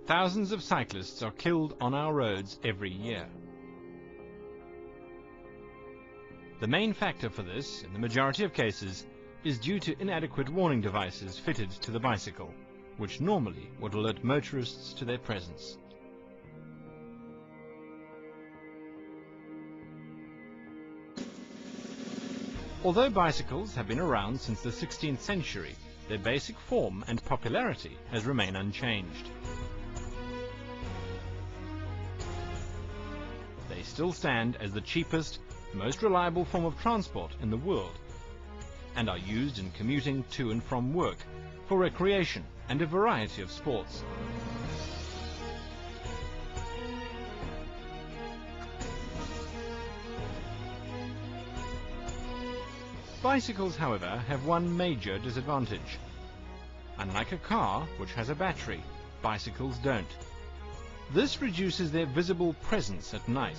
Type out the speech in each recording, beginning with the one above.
thousands of cyclists are killed on our roads every year. The main factor for this, in the majority of cases, is due to inadequate warning devices fitted to the bicycle, which normally would alert motorists to their presence. Although bicycles have been around since the 16th century, their basic form and popularity has remained unchanged. They still stand as the cheapest, most reliable form of transport in the world, and are used in commuting to and from work, for recreation and a variety of sports. Bicycles, however, have one major disadvantage. Unlike a car, which has a battery, bicycles don't. This reduces their visible presence at night.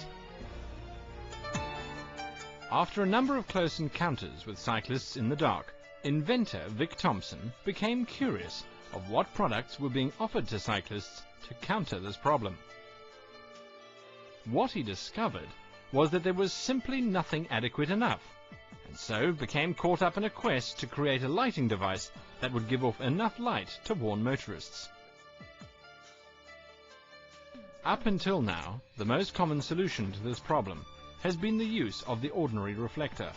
After a number of close encounters with cyclists in the dark, inventor Vic Thompson became curious of what products were being offered to cyclists to counter this problem. What he discovered was that there was simply nothing adequate enough, and so became caught up in a quest to create a lighting device that would give off enough light to warn motorists. Up until now, the most common solution to this problem has been the use of the ordinary reflector.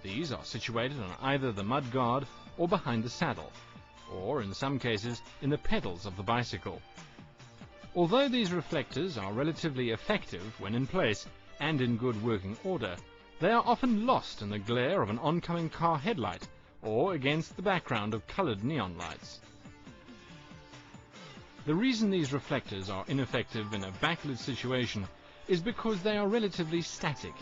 These are situated on either the mudguard or behind the saddle, or in some cases in the pedals of the bicycle. Although these reflectors are relatively effective when in place and in good working order, they are often lost in the glare of an oncoming car headlight or against the background of colored neon lights. The reason these reflectors are ineffective in a backlit situation is because they are relatively static.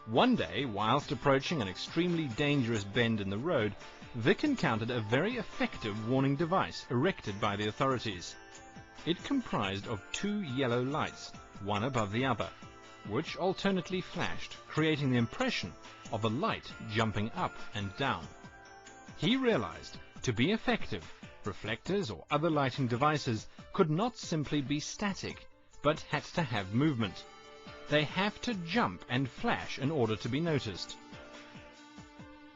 One day, whilst approaching an extremely dangerous bend in the road, Vic encountered a very effective warning device erected by the authorities. It comprised of two yellow lights, one above the other, which alternately flashed, creating the impression of a light jumping up and down. He realized, to be effective, reflectors or other lighting devices could not simply be static, but had to have movement. They have to jump and flash in order to be noticed.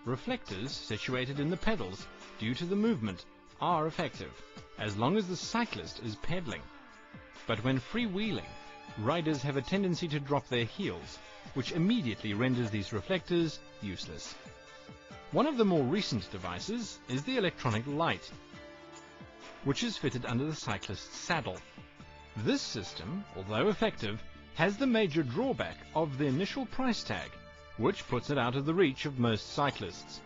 Reflectors situated in the pedals, due to the movement, are effective, as long as the cyclist is pedaling. But when freewheeling, riders have a tendency to drop their heels, which immediately renders these reflectors useless. One of the more recent devices is the electronic light, which is fitted under the cyclist's saddle. This system, although effective, has the major drawback of the initial price tag, which puts it out of the reach of most cyclists.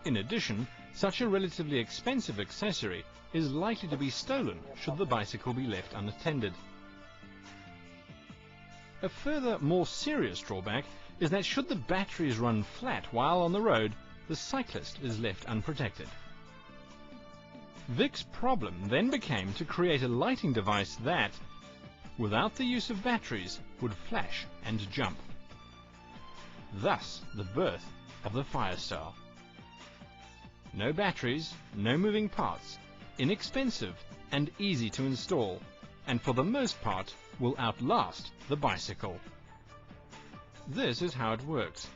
In addition, such a relatively expensive accessory is likely to be stolen should the bicycle be left unattended. A further, more serious drawback is that should the batteries run flat while on the road, the cyclist is left unprotected. Vic's problem then became to create a lighting device that, without the use of batteries, would flash and jump. Thus, the birth of the Firestar. No batteries, no moving parts, inexpensive and easy to install, and for the most part will outlast the bicycle. This is how it works.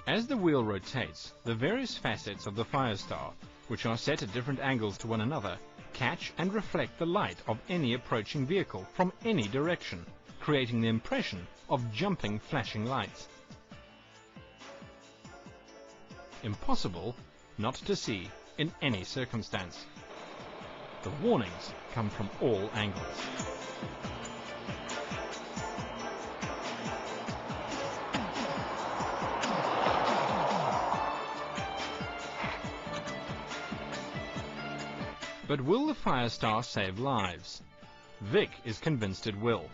As the wheel rotates, the various facets of the Firestar, which are set at different angles to one another, catch and reflect the light of any approaching vehicle from any direction, creating the impression of jumping flashing lights. Impossible not to see in any circumstance. The warnings come from all angles. But will the Firestar save lives? Vic is convinced it will.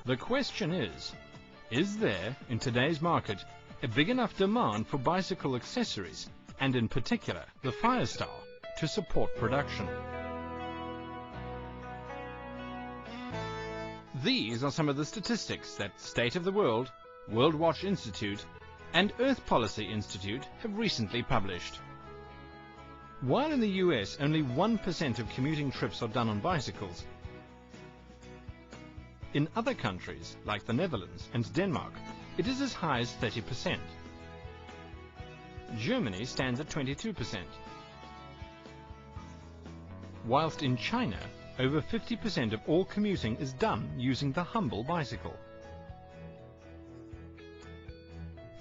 The question is there, in today's market, a big enough demand for bicycle accessories, and in particular the Firestar, to support production? These are some of the statistics that State of the World, World Watch Institute, and Earth Policy Institute have recently published. While in the US only 1% of commuting trips are done on bicycles, in other countries like the Netherlands and Denmark, it is as high as 30%. Germany stands at 22%, whilst in China, over 50% of all commuting is done using the humble bicycle.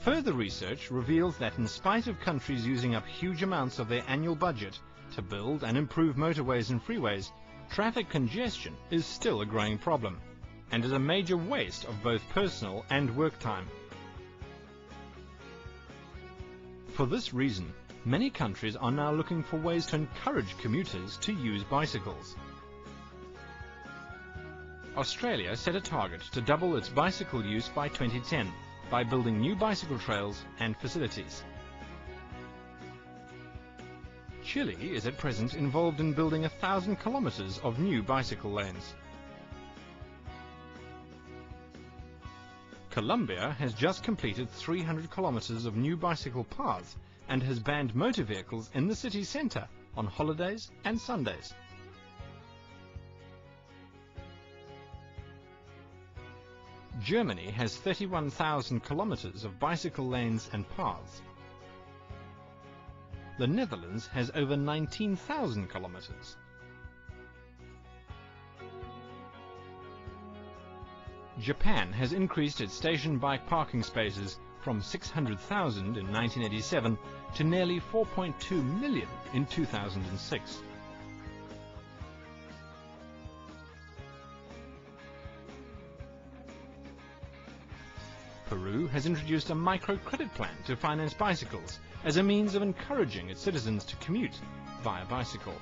Further research reveals that in spite of countries using up huge amounts of their annual budget to build and improve motorways and freeways, traffic congestion is still a growing problem and is a major waste of both personal and work time. For this reason, many countries are now looking for ways to encourage commuters to use bicycles. Australia set a target to double its bicycle use by 2010 by building new bicycle trails and facilities. Chile is at present involved in building 1,000 kilometers of new bicycle lanes. Colombia has just completed 300 kilometers of new bicycle paths and has banned motor vehicles in the city centre on holidays and Sundays. Germany has 31,000 kilometers of bicycle lanes and paths. The Netherlands has over 19,000 kilometers. Japan has increased its station bike parking spaces from 600,000 in 1987 to nearly 4.2 million in 2006. Peru has introduced a microcredit plan to finance bicycles as a means of encouraging its citizens to commute via bicycle.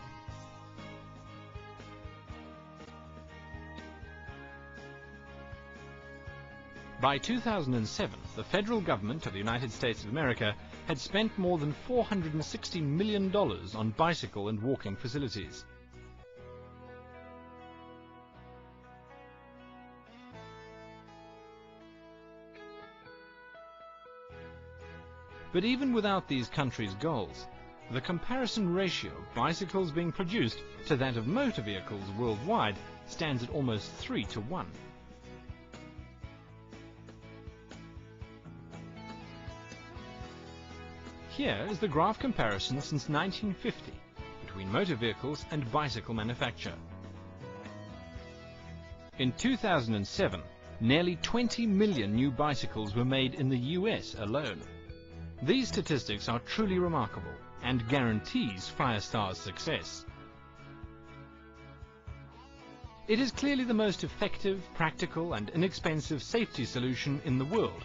By 2007, the federal government of the United States of America had spent more than $460 million on bicycle and walking facilities. But even without these countries' goals, the comparison ratio of bicycles being produced to that of motor vehicles worldwide stands at almost 3 to 1. Here is the graph comparison since 1950 between motor vehicles and bicycle manufacture. In 2007, nearly 20 million new bicycles were made in the US alone. These statistics are truly remarkable and guarantees Firestar's success. It is clearly the most effective, practical and inexpensive safety solution in the world.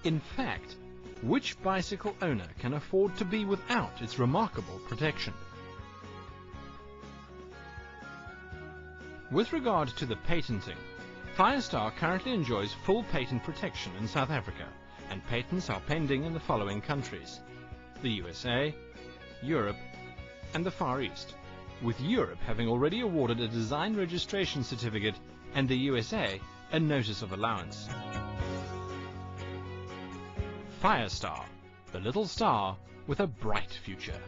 In fact, which bicycle owner can afford to be without its remarkable protection? With regard to the patenting, Firestar currently enjoys full patent protection in South Africa, and patents are pending in the following countries: the USA, Europe, and the Far East, with Europe having already awarded a design registration certificate and the USA a notice of allowance. Firestar, the little star with a bright future.